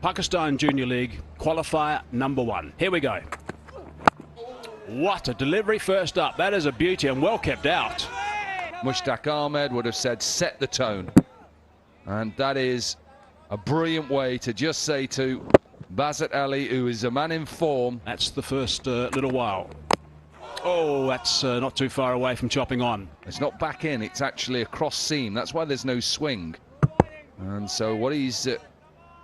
Pakistan Junior League qualifier number 1. Here we go. What a delivery first up. That is a beauty and well kept out. Mushtaq Ahmed would have said set the tone. And that is a brilliant way to just say to Bazat Ali, who is a man in form. That's the first little while. Oh, that's not too far away from chopping on. It's not back in, it's actually a cross seam. That's why there's no swing. And so what he's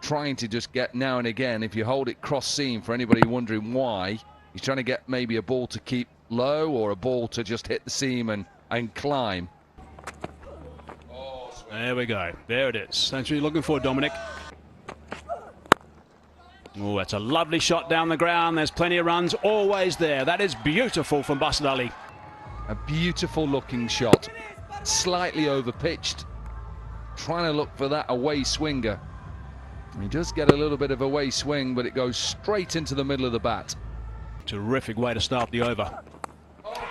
trying to just get now and again, if you hold it cross seam, for anybody wondering why, he's trying to get maybe a ball to keep low or a ball to just hit the seam and climb. There we go. There it is. That's what you're looking for, Dominic. Oh, that's a lovely shot down the ground. There's plenty of runs always there. That is beautiful from Bazat Ali. A beautiful looking shot. Slightly over pitched. Trying to look for that away swinger. He does get a little bit of away swing, but it goes straight into the middle of the bat. Terrific way to start the over.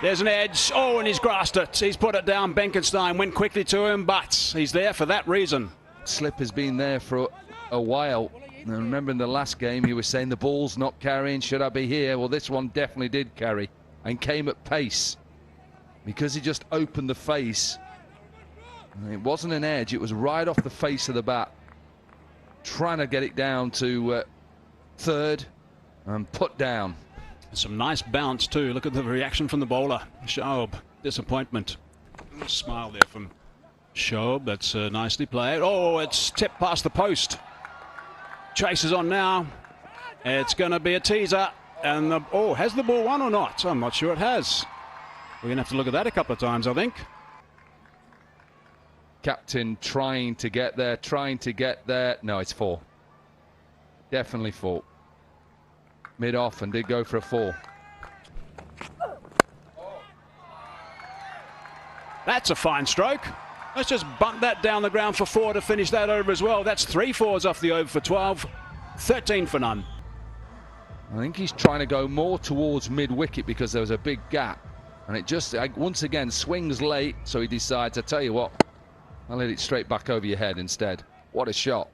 There's an edge. Oh, and he's grasped it. He's put it down. Benkenstein went quickly to him, but he's there for that reason. Slip has been there for a while. And remember in the last game he was saying the ball's not carrying, should I be here? Well, this one definitely did carry and came at pace because he just opened the face. And it wasn't an edge, it was right off the face of the bat. Trying to get it down to third and put down. Some nice bounce too. Look at the reaction from the bowler. Shoaib, disappointment. Smile there from Shoaib. That's nicely played. Oh, it's tipped past the post. Chase is on now. It's going to be a teaser. And has the ball won or not? I'm not sure it has. We're going to have to look at that a couple of times, I think. Captain trying to get there, trying to get there. No, it's 4. Definitely 4. Mid-off and did go for a 4. That's a fine stroke. Let's just bunt that down the ground for 4 to finish that over as well. That's 3 4s off the over for 12. 13 for none. I think he's trying to go more towards mid-wicket because there was a big gap. And it just, once again, swings late. So he decides, I tell you what, I'll hit it straight back over your head instead. What a shot.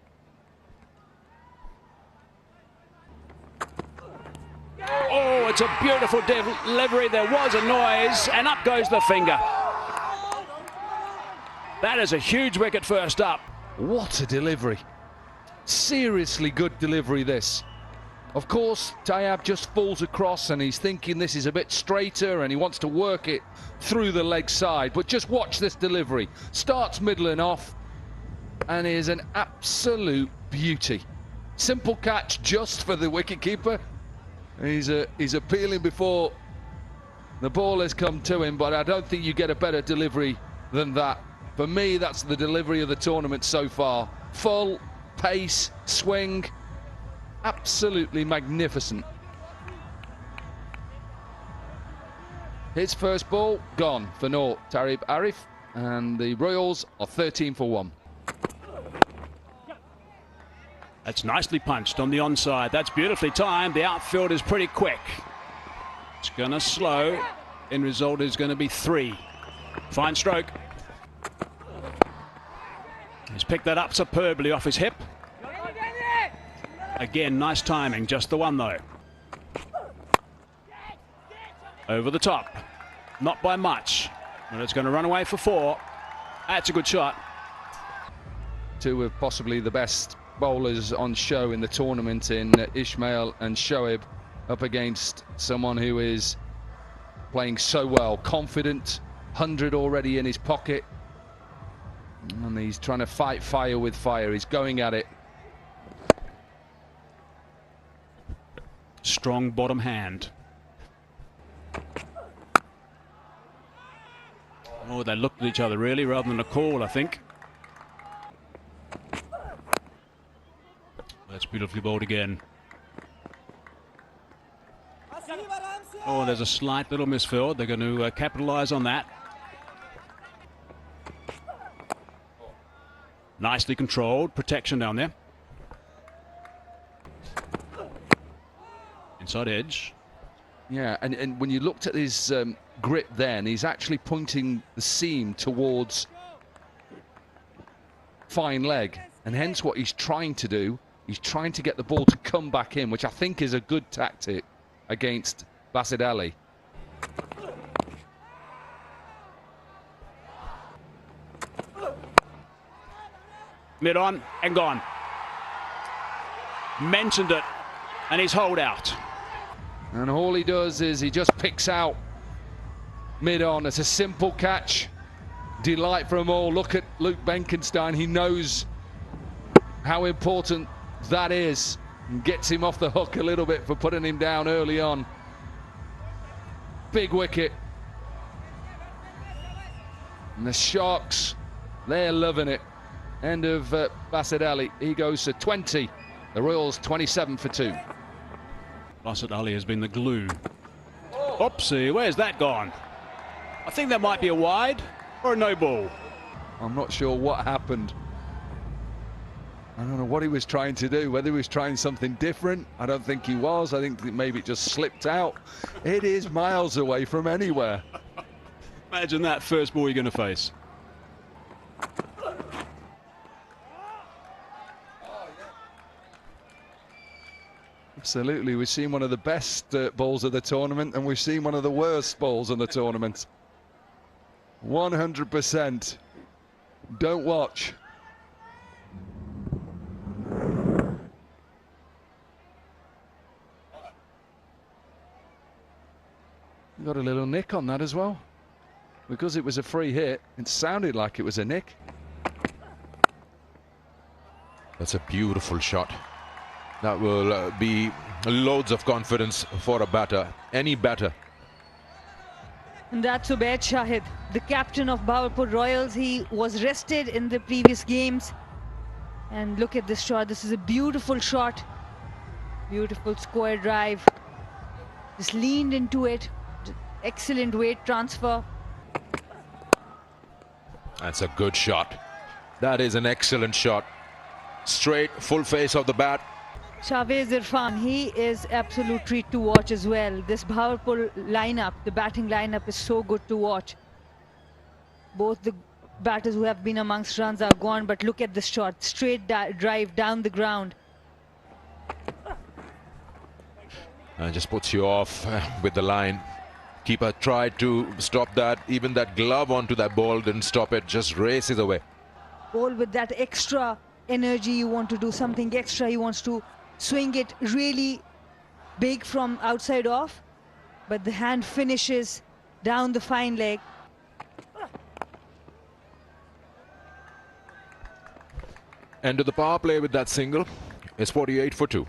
Oh, it's a beautiful delivery. There was a noise, and up goes the finger. That is a huge wicket first up. What a delivery. Seriously good delivery, this. Of course, Tayyab just falls across and he's thinking this is a bit straighter and he wants to work it through the leg side. But just watch this delivery. Starts middle and off and is an absolute beauty. Simple catch just for the wicketkeeper. He's appealing before the ball has come to him, but I don't think you get a better delivery than that. For me, that's the delivery of the tournament so far. Full, pace, swing, absolutely magnificent. His first ball, gone for naught. Tarib Arif, and the Royals are 13 for 1. That's nicely punched on the onside. That's beautifully timed. The outfield is pretty quick. It's going to slow. End result is going to be 3. Fine stroke. He's picked that up superbly off his hip. Again, nice timing. Just the one, though. Over the top. Not by much. But it's going to run away for 4. That's a good shot. 2 of possibly the best bowlers on show in the tournament in Ismail and Shoaib, up against someone who is playing so well. Confident, 100 already in his pocket. And he's trying to fight fire with fire. He's going at it. Strong bottom hand. Oh, they looked at each other really rather than a call, I think. That's beautifully bowled again. Oh, there's a slight little misfield. They're going to capitalise on that. Nicely controlled. Protection down there. Inside edge. Yeah, and when you looked at his grip then, he's actually pointing the seam towards fine leg. And hence what he's trying to do, He's trying to get the ball to come back in, which I think is a good tactic against Basit Ali. Mid on and gone. Mentioned it, and he's holed out. And all he does is he just picks out mid on. It's a simple catch. Delight for them all. Look at Luke Benkenstein. He knows how important that is and gets him off the hook a little bit for putting him down early on. Big wicket. And the Sharks, they're loving it. End of Basit Ali. He goes to 20. The Royals 27 for 2. Basit Ali has been the glue. Oopsie, where's that gone? I think that might be a wide or a no ball. I'm not sure what happened. I don't know what he was trying to do, whether he was trying something different. I don't think he was. I think that maybe it just slipped out. It is miles away from anywhere. Imagine that first ball you're going to face. Absolutely. We've seen one of the best balls of the tournament, and we've seen one of the worst balls in the tournament. 100%. Don't watch. Got a little nick on that as well. Because it was a free hit, it sounded like it was a nick. That's a beautiful shot. That will be loads of confidence for a batter, any batter. And that's Ubaid Shahid, the captain of Bahawalpur Royals. He was rested in the previous games. And look at this shot. This is a beautiful shot. Beautiful square drive. Just leaned into it. Excellent weight transfer. That's a good shot. That is an excellent shot. Straight, full face of the bat. Shahwez Irfan, he is absolute treat to watch as well. This Bahawalpur lineup, the batting lineup is so good to watch. Both the batters who have been amongst runs are gone, but look at this shot. Straight drive down the ground. And just puts you off with the line. Keeper tried to stop that. Even that glove onto that ball didn't stop it. Just races away. Ball with that extra energy, you want to do something extra. He wants to swing it really big from outside off, but the hand finishes down the fine leg. End of the power play with that single. It's 48 for 2.